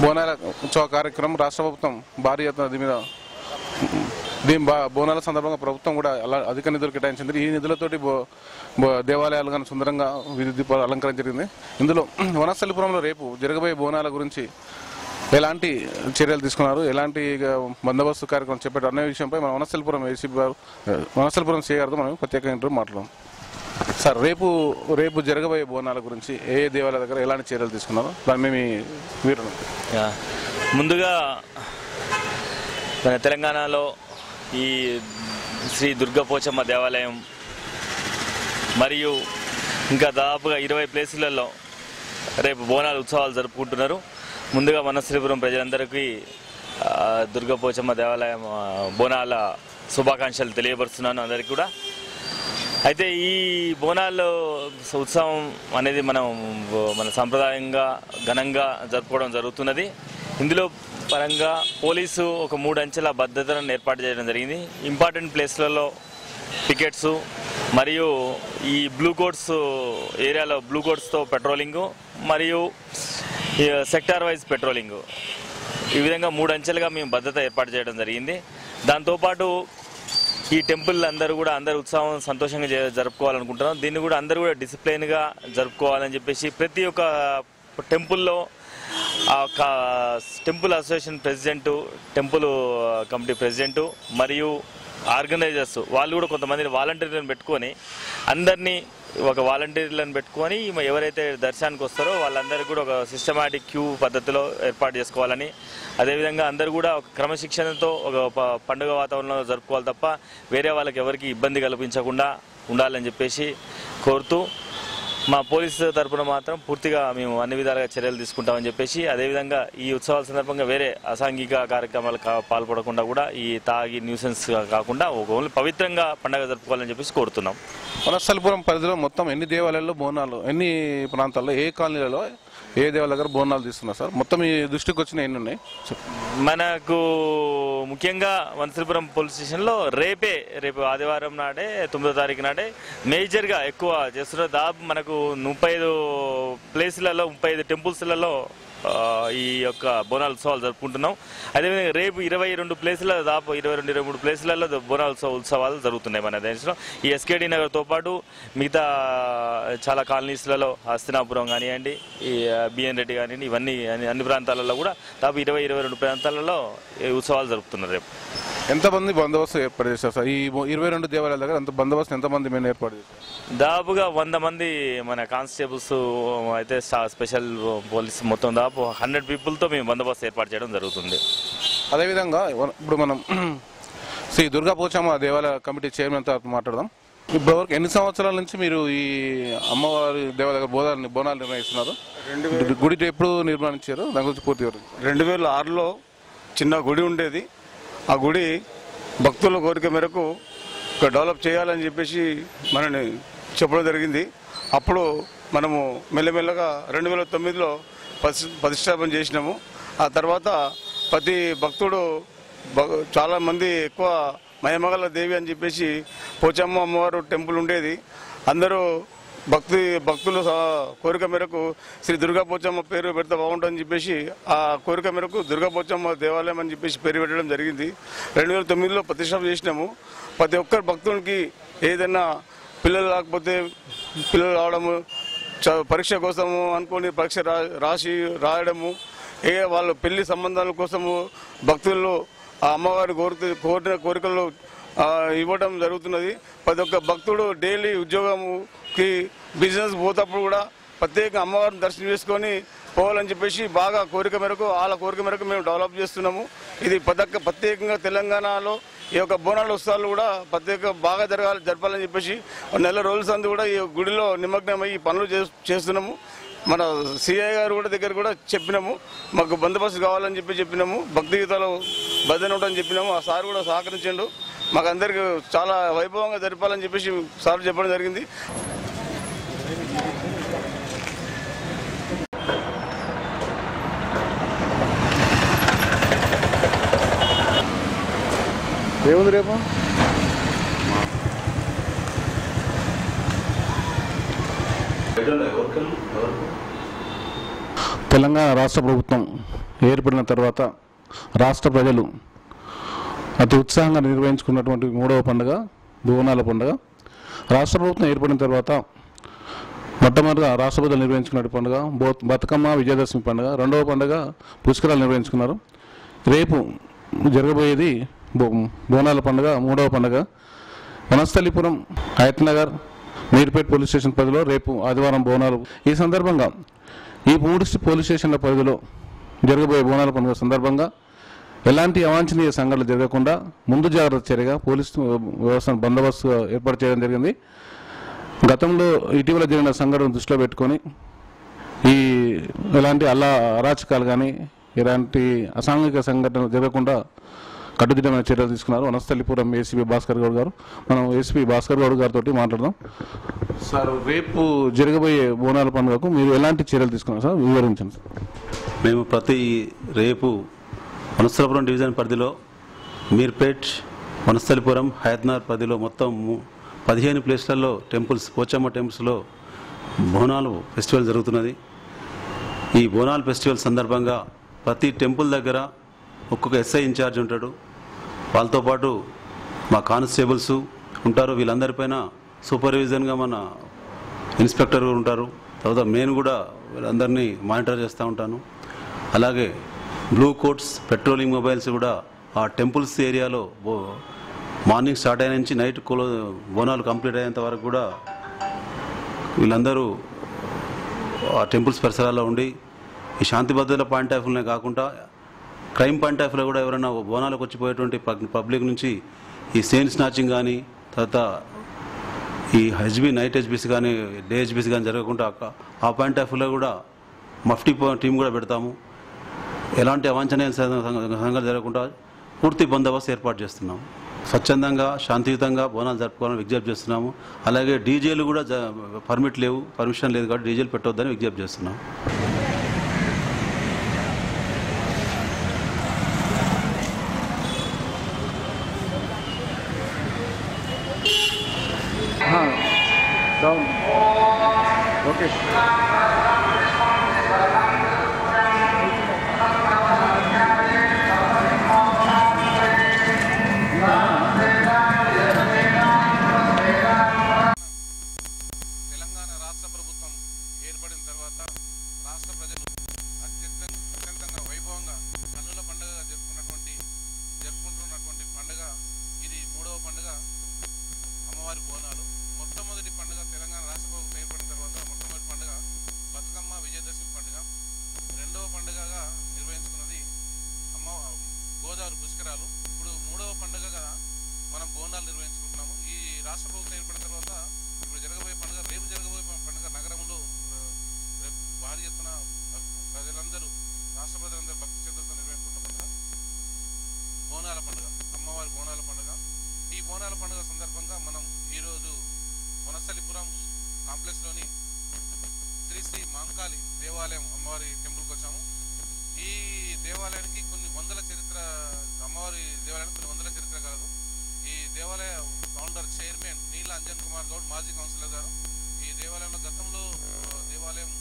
బోనాల ఉత్సవ కార్యక్రమం రాష్ట్ర ప్రభుత్వం భారీ ఎత్తున దీని బోనాల సందర్భంగా ప్రభుత్వం కూడా అధిక నిధులు కేటాయించింది. ఈ నిధులతోటి దేవాలయాలు కానీ సుందరంగా వీధి దీపాలు అలంకరణ జరిగింది. ఇందులో వనస్థలిపురంలో రేపు జరగబోయే బోనాల గురించి ఎలాంటి చర్యలు తీసుకున్నారు, ఎలాంటి బందోబస్తు కార్యక్రమం చెప్పారు అనే విషయంపై మన వనస్థలిపురం సీఏ గారితో మనం ప్రత్యేక ఇంటర్వ్యూ మాట్లాడదాం. సార్, రేపు జరగబోయే బోనాల గురించి ఏ దేవాలయాల దగ్గర ఎలాంటి చర్యలు తీసుకున్నారు దాన్ని మీరు ముందుగా మన తెలంగాణలో ఈ శ్రీ దుర్గా పోచమ్మ దేవాలయం మరియు ఇంకా దాదాపుగా 20 ప్లేసులలో రేపు బోనాల ఉత్సవాలు జరుపుకుంటున్నారు. ముందుగా వనస్థలిపురం ప్రజలందరికీ దుర్గా పోచమ్మ దేవాలయం బోనాల శుభాకాంక్షలు తెలియపరుస్తున్నాను అందరికీ కూడా. అయితే ఈ బోనాల ఉత్సవం అనేది మన సాంప్రదాయంగా ఘనంగా జరుపుకోవడం జరుగుతున్నది. ఇందులో పరంగా పోలీసు ఒక 3 అంచెల భద్రతను ఏర్పాటు చేయడం జరిగింది. ఇంపార్టెంట్ ప్లేస్లలో పికెట్స్ మరియు ఈ బ్లూ కోడ్స్ ఏరియాలో బ్లూ కోడ్స్తో పెట్రోలింగు మరియు సెక్టార్ వైజ్ పెట్రోలింగు, ఈ విధంగా 3 అంచెలుగా మేము భద్రత ఏర్పాటు చేయడం జరిగింది. దాంతోపాటు ఈ టెంపుల్ అందరూ ఉత్సవం సంతోషంగా జరుపుకోవాలనుకుంటున్నాం. దీన్ని కూడా అందరూ కూడా డిసిప్లైన్గా జరుపుకోవాలని చెప్పేసి ప్రతి ఒక్క టెంపుల్లో temple association president, temple committee president మరియు ఆర్గనైజర్స్ వాళ్ళు కూడా కొంతమంది వాలంటీర్లను పెట్టుకొని వాలంటీర్లను పెట్టుకొని ఎవరైతే దర్శనానికి వస్తారో వాళ్ళందరూ కూడా ఒక సిస్టమాటిక్ క్యూ పద్ధతిలో ఏర్పాటు చేసుకోవాలని, అదేవిధంగా అందరూ కూడా ఒక క్రమశిక్షణతో ఒక పండుగ వాతావరణంలో జరుపుకోవాలి తప్ప వేరే వాళ్ళకి ఎవరికి ఇబ్బంది కల్పించకుండా ఉండాలని చెప్పేసి కోరుతూ, మా పోలీసు తరఫున మాత్రం పూర్తిగా మేము అన్ని విధాలుగా చర్యలు తీసుకుంటామని చెప్పేసి, అదేవిధంగా ఈ ఉత్సవాల సందర్భంగా వేరే అసాంఘిక కార్యక్రమాలు పాల్పడకుండా కూడా ఈ తాగి న్యూసెన్స్ కాకుండా ఓన్లీ పవిత్రంగా పండుగ జరుపుకోవాలని చెప్పేసి కోరుతున్నాం. వనస్థలిపురం పరిధిలో మొత్తం ఎన్ని దేవాలయాల్లో బోనాలు, ఎన్ని ప్రాంతాల్లో ఏ కాలనీలలో ఏ దేవాలయ దగ్గర బోనాలు తీస్తున్నారు సార్? మొత్తం ఈ దృష్టికి వచ్చిన ఎన్ని ఉన్నాయి? మనకు ముఖ్యంగా వనస్థలిపురం పోలీస్ స్టేషన్లో రేపు ఆదివారం నాడే 9వ తారీఖు నాడే మేజర్గా ఎక్కువ చేస్తున్నారు. దాదాపు మనకు 35 ప్లేసులలో 35 టెంపుల్స్లలో ఈ యొక్క బోనాల ఉత్సవాలు జరుపుకుంటున్నాం. అదేవిధంగా రేపు 22 ప్లేసులలో దాదాపు 22-23 ప్లేసులలో బోనాల ఉత్సవాలు జరుగుతున్నాయి మన దేశంలో. ఈ ఎస్కేడి నగర్తో పాటు మిగతా చాలా కాలనీస్లలో హస్తినాపురం కానివ్వండి, ఈ బిఎన్ రెడ్డి కానివ్వండి, ఇవన్నీ అన్ని ప్రాంతాలలో కూడా దాదాపు 20-22 ప్రాంతాలలో ఈ ఉత్సవాలు జరుపుతున్నారు. రేపు ఎంతమంది బందోబస్తు ఏర్పాటు చేశారు సార్? ఈ 22 దేవాలయాల దగ్గర బందోబస్తు ఎంతమంది మేము ఏర్పాటు చేశారు? దాదాపుగా 100 మంది మన కానిస్టేబుల్స్ అయితే స్పెషల్ పోలీస్ మొత్తం దాదాపు 100 పీపుల్తో మేము బందోబస్తు ఏర్పాటు చేయడం జరుగుతుంది. అదేవిధంగా ఇప్పుడు మనం శ్రీ దుర్గా పోచమ్మ దేవాలయ కమిటీ చైర్మన్ తో మాట్లాడదాం. ఇప్పటివరకు ఎన్ని సంవత్సరాల నుంచి మీరు ఈ అమ్మవారి దేవాలయ బోనాలు నిర్వహిస్తున్నారు? గుడి ఎప్పుడు నిర్మాణించారు? దాని గురించి పూర్తి 2006లో చిన్న గుడి ఉండేది. ఆ గుడి భక్తుల కోరిక మేరకు డెవలప్ చేయాలని చెప్పేసి మనని చెప్పడం జరిగింది. అప్పుడు మనము మెల్లమెల్లగా 2009లో ప్రతిష్టాపన చేసినాము. ఆ తర్వాత ప్రతి భక్తుడు చాలామంది ఎక్కువ మహిమగల దేవి అని చెప్పేసి పోచమ్మ అమ్మవారు టెంపుల్ ఉండేది. అందరూ భక్తుల కోరిక మేరకు శ్రీ దుర్గా పోచమ్మ పేరు పెడితే బాగుంటుందని చెప్పేసి ఆ కోరిక మేరకు దుర్గా పోచమ్మ దేవాలయం అని చెప్పేసి పేరు పెట్టడం జరిగింది. 2009లో ప్రతిష్టాపన చేసినాము. ప్రతి ఒక్కరి భక్తునికి ఏదైనా పిల్లలు రాకపోతే పిల్లలు రావడము, పరీక్ష కోసము అనుకుని పరీక్ష రాయడము, వాళ్ళ పెళ్లి సంబంధాల కోసము భక్తులు ఆ అమ్మవారి కోరిన కోరికలు ఇవ్వడం జరుగుతున్నది. ప్రతి ఒక్క భక్తుడు డైలీ ఉద్యోగంకి బిజినెస్ పోతప్పుడు కూడా ప్రత్యేకంగా అమ్మవారిని దర్శనం చేసుకొని పోవాలని చెప్పేసి బాగా కోరిక మేరకు వాళ్ళ కోరిక మేరకు మేము డెవలప్ చేస్తున్నాము. ఇది ప్రత్యేకంగా తెలంగాణలో ఈ యొక్క బోనాల ఉత్సవాలు కూడా బాగా జరపాలని చెప్పేసి నెల రోజుల సంది కూడా ఈ గుడిలో నిమగ్నమై ఈ పనులు చేస్తున్నాము. మన సిఐ గారు కూడా దగ్గర కూడా చెప్పినాము, మాకు బందోబస్తు కావాలని చెప్పినాము, భక్తి గీతాలు భజన ఉంటుందని చెప్పినాము. ఆ సార్ కూడా సహకరించండు. మాకు అందరికి చాలా వైభవంగా జరపాలని చెప్పేసి సార్ చెప్పడం జరిగింది. ఏముంది రేపు? తెలంగాణ రాష్ట్ర ప్రభుత్వం ఏర్పడిన తర్వాత రాష్ట్ర ప్రజలు అతి ఉత్సాహంగా నిర్వహించుకున్నటువంటి 3వ పండుగ బోనాల పండుగ. రాష్ట్ర ప్రభుత్వం ఏర్పడిన తర్వాత మొట్టమొదటిగా రాష్ట్ర ప్రజలు నిర్వహించుకున్న పండుగ బతుకమ్మ విజయదశమి పండుగ. 2వ పండుగ పుష్కరాలు నిర్వహించుకున్నారు. రేపు జరగబోయేది బోనాల పండుగ 3వ పండుగ. వనస్థలిపురం, హయత్నగర్, మీర్పేట్ పోలీస్ స్టేషన్ పరిధిలో రేపు ఆదివారం బోనాలు. ఈ సందర్భంగా ఈ 3 పోలీస్ స్టేషన్ల పరిధిలో జరగబోయే బోనాల పండుగ సందర్భంగా ఎలాంటి అవాంఛనీయ సంఘటనలు జరగకుండా ముందు జాగ్రత్త చర్యగా పోలీసు వ్యవస్థను బందోబస్తు ఏర్పాటు చేయడం జరిగింది. గతంలో ఇటీవల జరిగిన సంఘటన దృష్టిలో పెట్టుకొని ఈ ఎలాంటి అరాచకాలు కానీ ఎలాంటి అసాంఘిక సంఘటనలు జరగకుండా కట్టుదిట్టమైన చర్యలు తీసుకున్నారు వనస్థలిపురం ఏసీపీ భాస్కర్ గౌడ్ గారు. మనం ఏసీపీ భాస్కర్ గౌడ్ గారితో మాట్లాడదాం. సార్, రేపు జరగబోయే బోనాల పండుగకు మీరు ఎలాంటి చర్యలు తీసుకున్నారు సార్, వివరించండి. మేము రేపు వనస్థలిపురం డివిజన్ పరిధిలో మీర్పేట్, వనస్థలిపురం, హయత్నగర్ పరిధిలో మొత్తం 15 ప్లేస్లలో టెంపుల్స్, పోచమ్మ టెంపుల్స్లో బోనాలు ఫెస్టివల్ జరుగుతున్నది. ఈ బోనాల ఫెస్టివల్ సందర్భంగా ప్రతి టెంపుల్ దగ్గర ఒక్కొక్క ఎస్ఐ ఇన్ఛార్జ్ ఉంటాడు. వాళ్ళతో పాటు మా కానిస్టేబుల్స్ ఉంటారు. వీళ్ళందరిపైన సూపర్విజన్గా మన ఇన్స్పెక్టర్ ఉంటారు. తర్వాత నేను కూడా వీళ్ళందరినీ మానిటర్ చేస్తూ ఉంటాను. అలాగే బ్లూ కోట్స్, పెట్రోలింగ్ మొబైల్స్ కూడా ఆ టెంపుల్స్ ఏరియాలో మార్నింగ్ స్టార్ట్ అయిన నుంచి నైట్ బోనాలు కంప్లీట్ అయ్యేంత వరకు కూడా వీళ్ళందరూ ఆ టెంపుల్స్ పరిసరాల్లో ఉండి ఈ శాంతి భద్రతల పాయింట్ ఆఫ్ వ్యూనే కాకుండా క్రైమ్ పాయింట్ ఆఫ్ వ్యూలో కూడా ఎవరైనా బోనాలకు వచ్చిపోయేటువంటి పబ్లిక్ నుంచి ఈ చైన్ స్నాచింగ్ కానీ, తర్వాత ఈ నైట్ హెచ్బీసీ కానీ, డే హెచ్బీసీ కానీ జరగకుండా ఆ పాయింట్ ఆఫ్ వ్యూలో కూడా మఫ్టీ టీం కూడా పెడతాము. ఎలాంటి అవాంఛనీయ సంఘటనలు జరగకుండా పూర్తి బందోబస్తు ఏర్పాటు చేస్తున్నాము. స్వచ్ఛందంగా శాంతియుతంగా బోనాలు జరుపుకోవాలని విజ్ఞప్తి చేస్తున్నాము. అలాగే డీజేలు కూడా పర్మిషన్ లేదు కాబట్టి డీజేలు పెట్టవద్దని విజ్ఞప్తి చేస్తున్నాము. ఓకే. తెలంగాణ రాష్ట్ర ప్రభుత్వం ఏర్పడిన తర్వాత రాష్ట్ర ప్రజలు అత్యంతంగా వైభవంగా కన్నుల పండుగగా జరుపుకుంటున్నటువంటి పండుగ ఇది 3వ పండుగ అమ్మవారి బోనాలు. మొట్టమొదటి పండుగ తెలంగాణ రాష్ట్ర ప్రభుత్వం ఏర్పడిన తర్వాత మొట్టమొదటి పండుగ బతుకమ్మ విజయదశమి పండుగ. 2వ పండుగగా నిర్వహించుకున్నది గోదావరి పుష్కరాలు. ఇప్పుడు 3వ పండుగగా మనం బోనాలు నిర్వహించుకుంటున్నాము. ఈ రాష్ట్ర ప్రభుత్వం ఏర్పడిన తర్వాత ఇప్పుడు జరగబోయే పండుగ, రేపు జరగబోయే పండుగ నగరంలో రేపు భారీ ఎత్తున ప్రజలందరూ, రాష్ట్ర ప్రజలందరూ భక్తి శ్రద్ధలతో నిర్వహించుకున్న పండుగ బోనాల పండుగ, అమ్మవారి బోనాల పండుగ. ఈ బోనాల పండుగ సందర్భంగా మనం ఈరోజు వనస్థలిపురం కాంప్లెక్స్లోని శ్రీ మాంకాళి దేవాలయం అమ్మవారి టెంపుల్కి వచ్చాము. ఈ దేవాలయానికి కొన్ని వందల చరిత్ర, అమ్మవారి దేవాలయానికి కొన్ని వందల చరిత్ర కలదు. ఈ దేవాలయ ఫౌండర్ చైర్మన్ నీల అంజన్ కుమార్ గౌడ్, మాజీ కౌన్సిలర్ గారు. ఈ దేవాలయంలో గతంలో దేవాలయం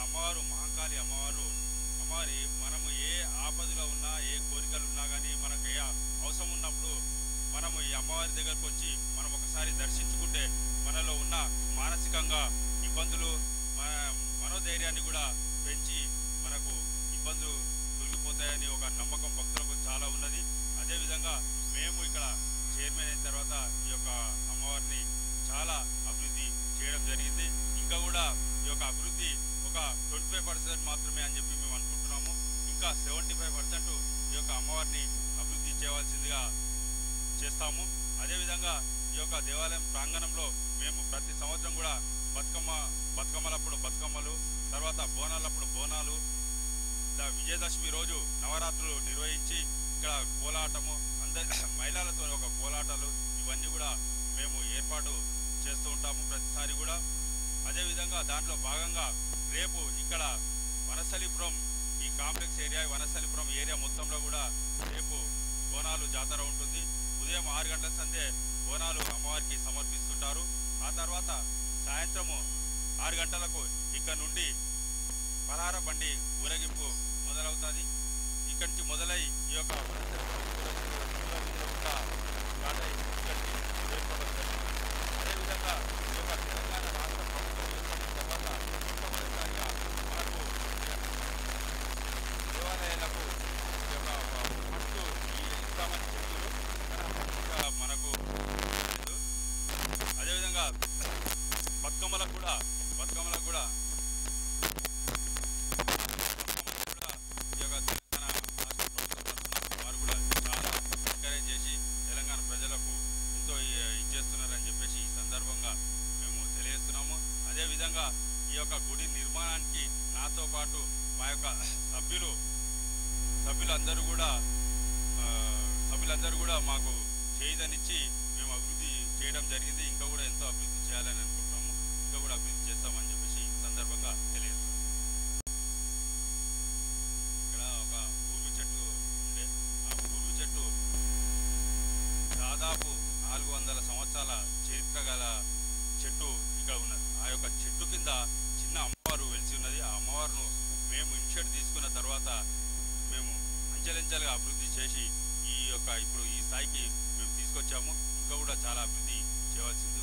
అమ్మవారు మహంకాళి అమ్మవారి మనము ఏ ఆపదలో ఉన్నా, ఏ కోరికలు ఉన్నా కానీ, మనకు ఏ అవసరం ఉన్నప్పుడు మనము ఈ అమ్మవారి దగ్గరకు వచ్చి మనం ఒకసారి దర్శించుకుంటే మనలో ఉన్న మానసికంగా ధైర్యాన్ని కూడా పెంచి మనకు ఇబ్బందులు తొలగిపోతాయని ఒక నమ్మకం భక్తులకు చాలా ఉన్నది. అదేవిధంగా మేము ఇక్కడ చైర్మన్ అయిన తర్వాత ఈ యొక్క అమ్మవారిని చాలా అభివృద్ధి చేయడం జరిగింది. ఇంకా కూడా ఈ యొక్క అభివృద్ధి ఒక 25% మాత్రమే అని చెప్పి మేము అనుకుంటున్నాము. ఇంకా 75% ఈ యొక్క అమ్మవారిని అభివృద్ధి చేయవలసిందిగా చేస్తాము. అదేవిధంగా ఈ యొక్క దేవాలయం ప్రాంగణంలో మేము ప్రతి సంవత్సరం కూడా బతుకమ్మలప్పుడు బతుకమ్మలు, తర్వాత బోనాలప్పుడు బోనాలు, విజయదశమి రోజు నవరాత్రులు నిర్వహించి ఇక్కడ కోలాటము, మహిళలతో ఒక కోలాటాలు, ఇవన్నీ కూడా మేము ఏర్పాటు చేస్తూ ఉంటాము ప్రతిసారి కూడా. అదేవిధంగా దాంట్లో భాగంగా రేపు ఇక్కడ వనస్థలిపురం ఈ కాంప్లెక్స్ ఏరియా, వనస్థలిపురం ఏరియా మొత్తంలో కూడా రేపు బోనాలు జాతర ఉంటుంది. ఉదయం 6 గంటల సందే బోనాలు అమ్మవారికి సమర్పిస్తుంటారు. ఆ తర్వాత సాయంత్రము 6 గంటలకు ఇక్కడ నుండి పలార బండి ఊరేగింపు మొదలవుతుంది. ఇక్కడి నుంచి మొదలై ఈ యొక్క అదేవిధంగా ఈ యొక్క తెలంగాణ రాష్ట్ర ప్రభుత్వం ఏర్పడిన తర్వాత మొట్టమొదటిసారిగా మనకు దేవాలయాలకు ఈ యొక్క ఫండ్స్ ఇస్తామని చెప్పారు. మనకు అదేవిధంగా బతుకమ్మలకు కూడా ఈ యొక్క తెలంగాణ రాష్ట్ర ప్రభుత్వం తరఫున వారు కూడా చాలా ఎంకరేజ్ చేసి తెలంగాణ ప్రజలకు ఎంతో ఇచ్చేస్తున్నారని చెప్పేసి ఈ సందర్భంగా మేము తెలియజేస్తున్నాము. అదేవిధంగా ఈ యొక్క గుడి నిర్మాణానికి నాతో పాటు మా యొక్క సభ్యులందరూ కూడా మాకు చేయుదనిచ్చి మేము అభివృద్ధి చేయడం జరిగింది. ఇంకా కూడా ఎంతో అభివృద్ధి చేయాలని అనుకుంటున్నాము. ఇంకా కూడా అభివృద్ధి చేస్తామని చెప్పేసి ఈ సందర్భంగా తెలియజేస్తాం. ఇక్కడ ఒక పూర్వ చెట్టు ఉండే, ఆ పూర్వ చెట్టు దాదాపు 400 సంవత్సరాల చరిత్ర గల చెట్టు ఇక్కడ ఉన్నది. ఆ యొక్క చెట్టు కింద చిన్న అమ్మవారు వెలిసి ఉన్నది. ఆ అమ్మవారును మేము ఇనిషియేట్ తీసుకున్న తర్వాత మేము అంచెలంచెలుగా అభివృద్ధి చేసి ఇప్పుడు ఈ స్థాయికి మేము తీసుకొచ్చాము. ఇంకా కూడా చాలా అభివృద్ధి చేయవలసింది